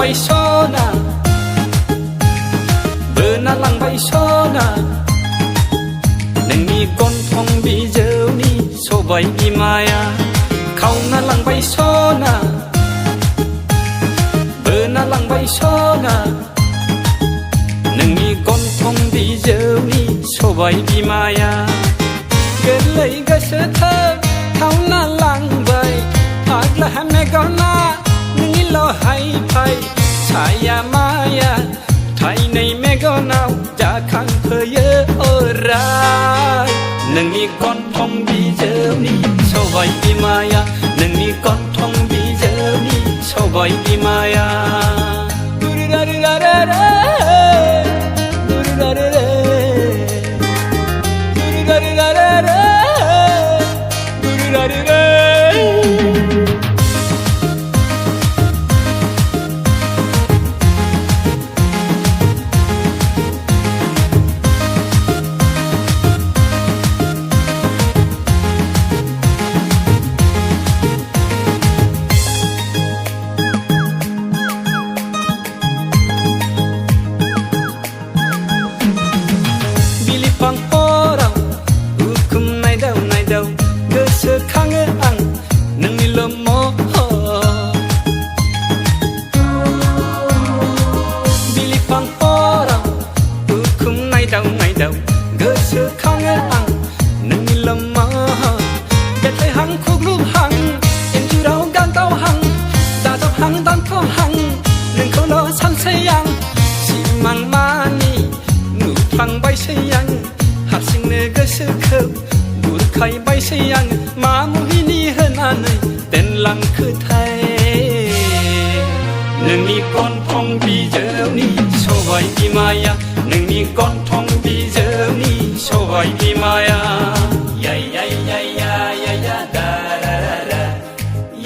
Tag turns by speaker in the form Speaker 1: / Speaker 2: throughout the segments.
Speaker 1: लांबाय सना बोना लांबाय सना नोंनि गन्थं बिजौनि सबाय बिमाया खावना लांबाय सना बोना लांबाय सना नोंनि गन्थं बिजौनि सबाय बिमाया गोरलै गोसोथोर खावना लांबाय फाग्ला मेगना नोंनिल' हायफाय साया माया थाइनै मेगनाव जाखांफैयो अराय नोंनि गन्थं बिजौनि सबाय बिमाया नोंनि गन्थं बिजौनि सबाय बिमाया बिलिफां हराव उखुम नायदाव नायदाव गोसोखाङो आं नोंनिल' महर बिलिफां हराव उखुम नायदाव नायदाव गोसोखाङो आं नोंनिल' महर बेथायहां खुग्लुबहां इन्जुराव गानदावहां दादावहां दानथ'हां नोंखौल' सानसै आं सिमां मानि नुफ्लांबायसै आं हारसिंनो गोसोखौ बुरखायबायसै आं मा मुहिनि होनानै दोनलांखोथाय नोंनि गन्थं बिजौनि सबाय बिमाया नोंनि गन्थं बिजौनि सबाय बिमाया याय याय याय याय याय दारारारा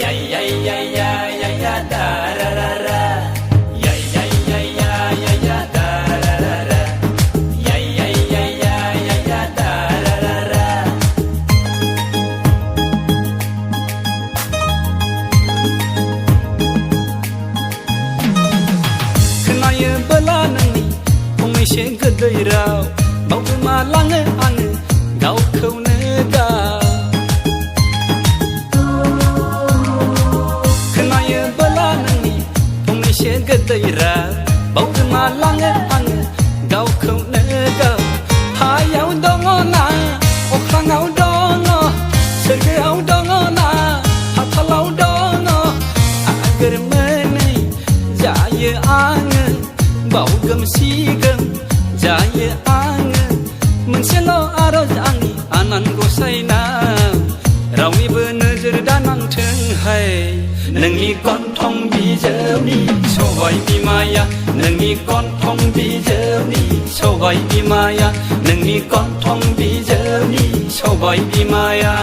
Speaker 1: याय याय याय याय याय दारारारा बोला नोंनि फंनैसो गोदै राव बावगोमालाङो आङो गावखौनो गाव खोनायो बोला नोंनि फंनैसो गोदै राव बावगोमालाङो आङो गावखौनो गाव हायाव दङ ना अख्राङाव दङ सोरगोआव दङ ना हाथालाव दङ आगोर मोनै जायो आङो बावगोमसिगोम जायो आङो मोनसेल' आरज आंनि आनान गसाइनाव रावनिबो नोजोर दानांथोंहाय नोंनि गन्थं बिजौनि सबाय बिमाया नोंनि गन्थं बिजौनि सबाय बिमाया नोंनि गन्थं बिजौनि सबाय बिमाया